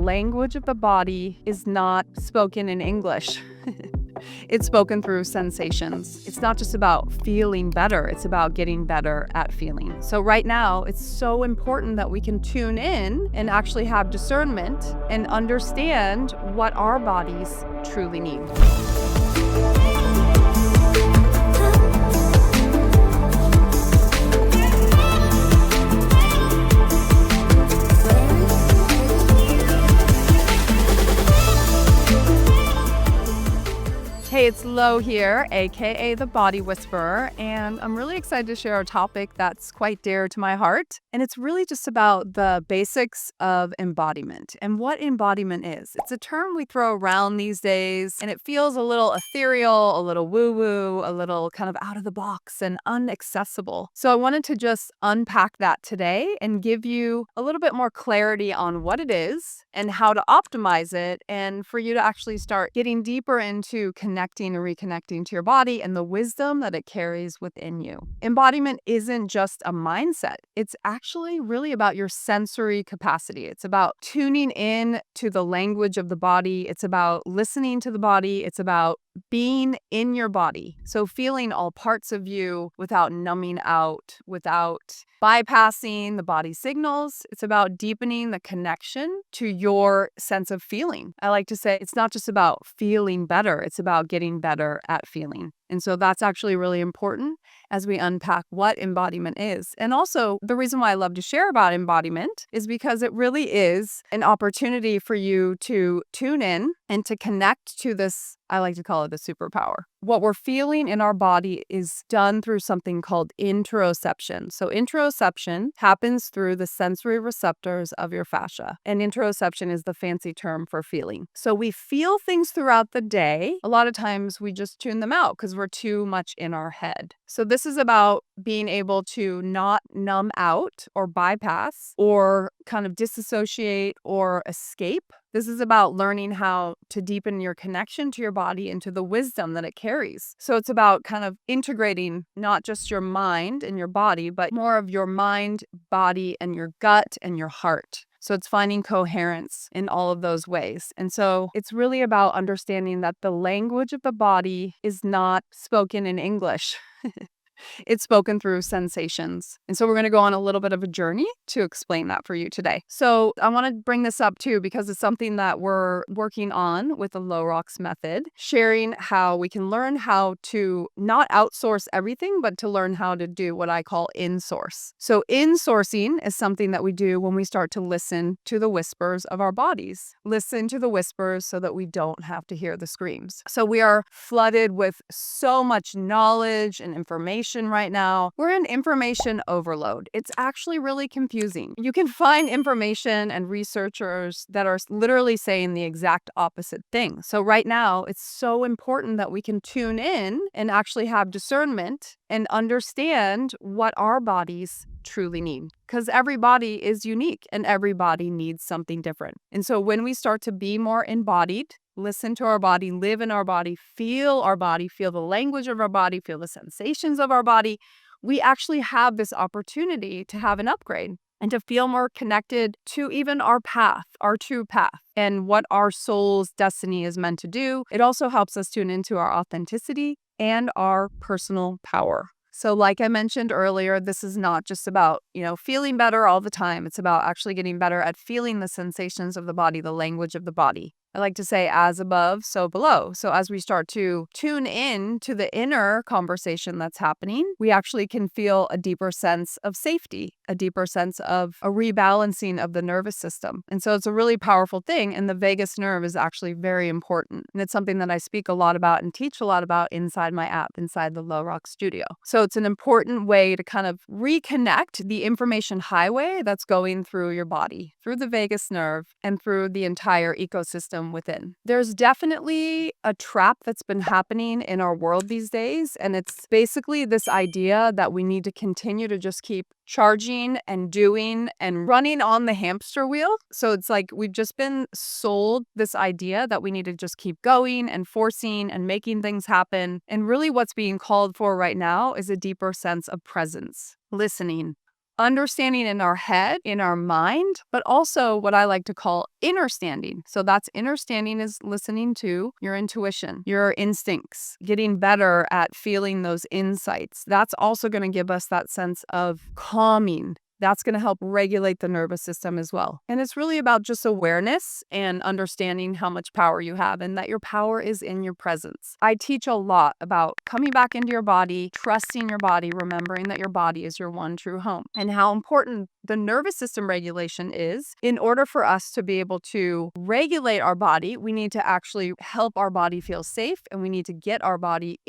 language of the body is not spoken in English. It's spoken through sensations. It's not just about feeling better, it's about getting better at feeling. So right now, it's so important that we can tune in and actually have discernment and understand what our bodies truly need. Hey, it's Lo here, aka the Body Whisperer, and I'm really excited to share a topic that's quite dear to my heart. And it's really just about the basics of embodiment and what embodiment is. It's a term we throw around these days, and it feels a little ethereal, a little woo-woo, a little kind of out of the box and inaccessible. So I wanted to just unpack that today and give you a little bit more clarity on what it is and how to optimize it, and for you to actually start getting deeper into connecting and reconnecting to your body and the wisdom that it carries within you. Embodiment isn't just a mindset. It's actually really about your sensory capacity. It's about tuning in to the language of the body. It's about listening to the body. It's about being in your body. So feeling all parts of you without numbing out, without bypassing the body signals. It's about deepening the connection to your sense of feeling. I like to say it's not just about feeling better, it's about getting better at feeling. And so that's actually really important as we unpack what embodiment is. And also, the reason why I love to share about embodiment is because it really is an opportunity for you to tune in and to connect to this, I like to call it a superpower. What we're feeling in our body is done through something called interoception. So interoception happens through the sensory receptors of your fascia. And interoception is the fancy term for feeling. So we feel things throughout the day. A lot of times we just tune them out because we're too much in our head. So this is about being able to not numb out or bypass or kind of disassociate or escape. This is about learning how to deepen your connection to your body and to the wisdom that it carries. So it's about kind of integrating not just your mind and your body, but more of your mind, body, and your gut and your heart. So it's finding coherence in all of those ways. And so it's really about understanding that the language of the body is not spoken in English. It's spoken through sensations. And so we're going to go on a little bit of a journey to explain that for you today. So I want to bring this up too, because it's something that we're working on with the Low Rocks method, sharing how we can learn how to not outsource everything, but to learn how to do what I call insource. So insourcing is something that we do when we start to listen to the whispers of our bodies. Listen to the whispers so that we don't have to hear the screams. So we are flooded with so much knowledge and information right now. We're in information overload. It's actually really confusing. You can find information and researchers that are literally saying the exact opposite thing. So right now, it's so important that we can tune in and actually have discernment and understand what our bodies truly need. Because every body is unique and every body needs something different. And so when we start to be more embodied, listen to our body, live in our body, feel the language of our body, feel the sensations of our body, we actually have this opportunity to have an upgrade and to feel more connected to even our path, our true path, and what our soul's destiny is meant to do. It also helps us tune into our authenticity and our personal power. So like I mentioned earlier, this is not just about, feeling better all the time. It's about actually getting better at feeling the sensations of the body, the language of the body. I like to say as above, so below. So as we start to tune in to the inner conversation that's happening, we actually can feel a deeper sense of safety, a deeper sense of a rebalancing of the nervous system. And so it's a really powerful thing. And the vagus nerve is actually very important. And it's something that I speak a lot about and teach a lot about inside my app, inside the Low Rock Studio. So it's an important way to kind of reconnect the information highway that's going through your body, through the vagus nerve, and through the entire ecosystem within. There's definitely a trap that's been happening in our world these days, and it's basically this idea that we need to continue to just keep charging and doing and running on the hamster wheel. So it's like we've just been sold this idea that we need to just keep going and forcing and making things happen. And really what's being called for right now is a deeper sense of presence, listening, understanding in our head, in our mind, but also what I like to call innerstanding. So that's innerstanding is listening to your intuition, your instincts, getting better at feeling those insights. That's also going to give us that sense of calming. That's going to help regulate the nervous system as well. And it's really about just awareness and understanding how much power you have and that your power is in your presence. I teach a lot about coming back into your body, trusting your body, remembering that your body is your one true home, and how important the nervous system regulation is. In order for us to be able to regulate our body, we need to actually help our body feel safe, and we need to get our body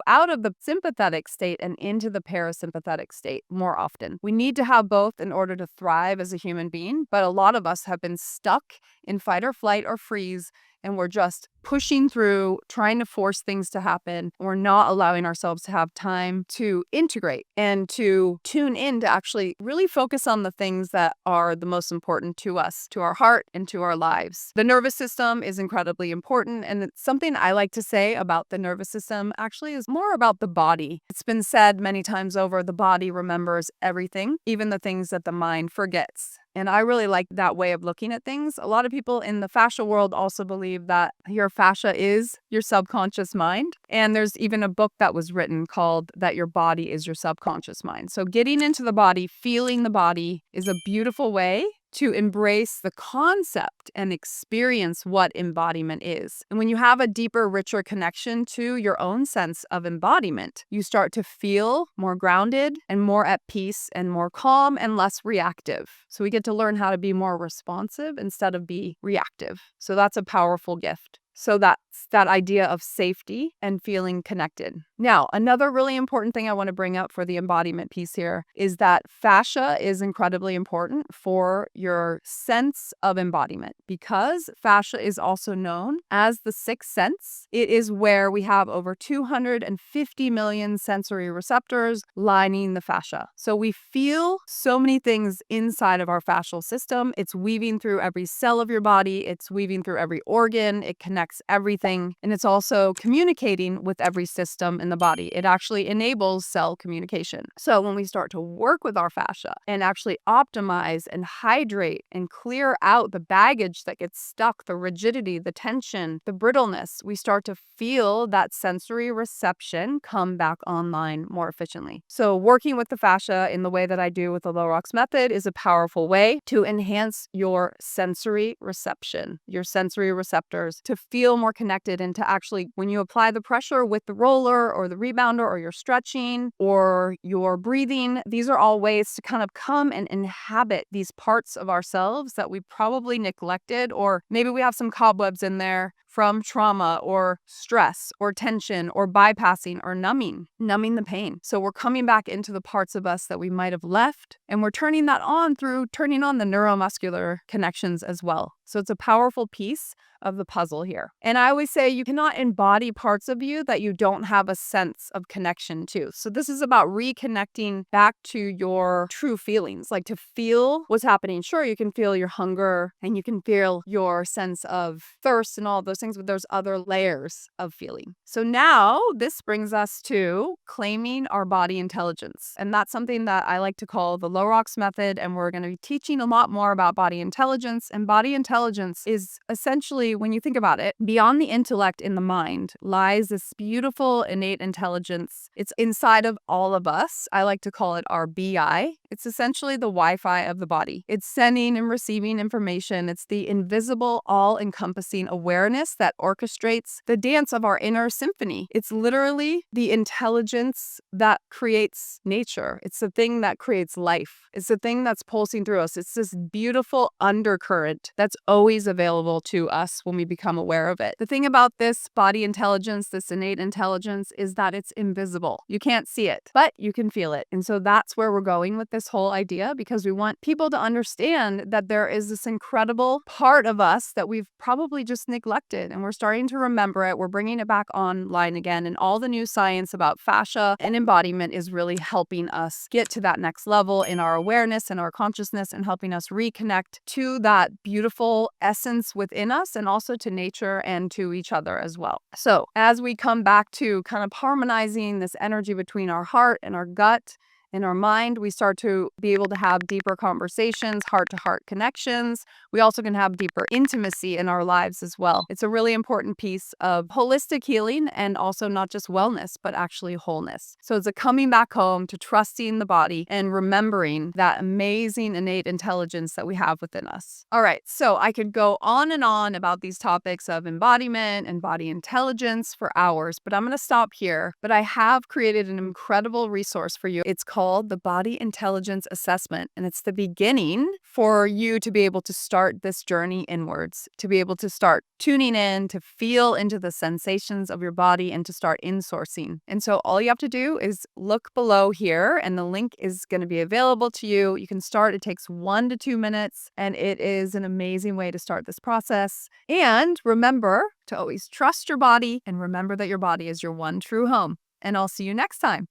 out of the sympathetic state and into the parasympathetic state more often. We need to have both in order to thrive as a human being, but a lot of us have been stuck in fight or flight or freeze, and we're just pushing through, trying to force things to happen. We're not allowing ourselves to have time to integrate and to tune in to actually really focus on the things that are the most important to us, to our heart, and to our lives. The nervous system is incredibly important, and it's something I like to say about the nervous system actually is more about the body. It's been said many times over, the body remembers everything, even the things that the mind forgets. And I really like that way of looking at things. A lot of people in the fascia world also believe that your fascia is your subconscious mind. And there's even a book that was written called That Your Body is Your Subconscious Mind. So getting into the body, feeling the body is a beautiful way to embrace the concept and experience what embodiment is. And when you have a deeper, richer connection to your own sense of embodiment, you start to feel more grounded and more at peace and more calm and less reactive. So we get to learn how to be more responsive instead of be reactive. So that's a powerful gift. So that's that idea of safety and feeling connected. Now, another really important thing I want to bring up for the embodiment piece here is that fascia is incredibly important for your sense of embodiment because fascia is also known as the sixth sense. It is where we have over 250 million sensory receptors lining the fascia. So we feel so many things inside of our fascial system. It's weaving through every cell of your body. It's weaving through every organ. It connects everything, and it's also communicating with every system in the body. It actually enables cell communication. So when we start to work with our fascia and actually optimize and hydrate and clear out the baggage that gets stuck, the rigidity, the tension, the brittleness, we start to feel that sensory reception come back online more efficiently. So working with the fascia in the way that I do with the Low Rocks method is a powerful way to enhance your sensory reception, your sensory receptors, to feel more connected and to actually, when you apply the pressure with the roller or the rebounder or your stretching or your breathing, these are all ways to kind of come and inhabit these parts of ourselves that we probably neglected, or maybe we have some cobwebs in there from trauma or stress or tension or bypassing or numbing the pain. So we're coming back into the parts of us that we might have left, and we're turning that on through turning on the neuromuscular connections as well. So it's a powerful piece of the puzzle here. And I always say you cannot embody parts of you that you don't have a sense of connection to. So this is about reconnecting back to your true feelings, like to feel what's happening. Sure, you can feel your hunger and you can feel your sense of thirst and all those things, but there's other layers of feeling. So now this brings us to claiming our body intelligence. And that's something that I like to call the Low Rocks method. And we're going to be teaching a lot more about body intelligence. And body intelligence is essentially, when you think about it, beyond the intellect in the mind lies this beautiful innate intelligence. It's inside of all of us. I like to call it our BI. It's essentially the Wi-Fi of the body. It's sending and receiving information. It's the invisible, all-encompassing awareness that orchestrates the dance of our inner symphony. It's literally the intelligence that creates nature. It's the thing that creates life. It's the thing that's pulsing through us. It's this beautiful undercurrent that's always available to us when we become aware of it. The thing about this body intelligence, this innate intelligence, is that it's invisible. You can't see it, but you can feel it. And so that's where we're going with this whole idea, because we want people to understand that there is this incredible part of us that we've probably just neglected, and we're starting to remember it. We're bringing it back online again, and all the new science about fascia and embodiment is really helping us get to that next level in our awareness and our consciousness, and helping us reconnect to that beautiful essence within us, and also to nature and to each other as well. So as we come back to kind of harmonizing this energy between our heart and our gut In our mind, we start to be able to have deeper conversations, heart-to-heart connections. We also can have deeper intimacy in our lives as well. It's a really important piece of holistic healing and also not just wellness, but actually wholeness. So it's a coming back home to trusting the body and remembering that amazing innate intelligence that we have within us. All right, so I could go on and on about these topics of embodiment and body intelligence for hours, but I'm going to stop here. But I have created an incredible resource for you. It's called the Body Intelligence Assessment, and it's the beginning for you to be able to start this journey inwards, to be able to start tuning in, to feel into the sensations of your body, and to start insourcing. And so all you have to do is look below here, and the link is going to be available to you. You can start. It takes 1 to 2 minutes, and it is an amazing way to start this process. And remember to always trust your body and remember that your body is your one true home. And I'll see you next time.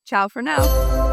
Ciao for now.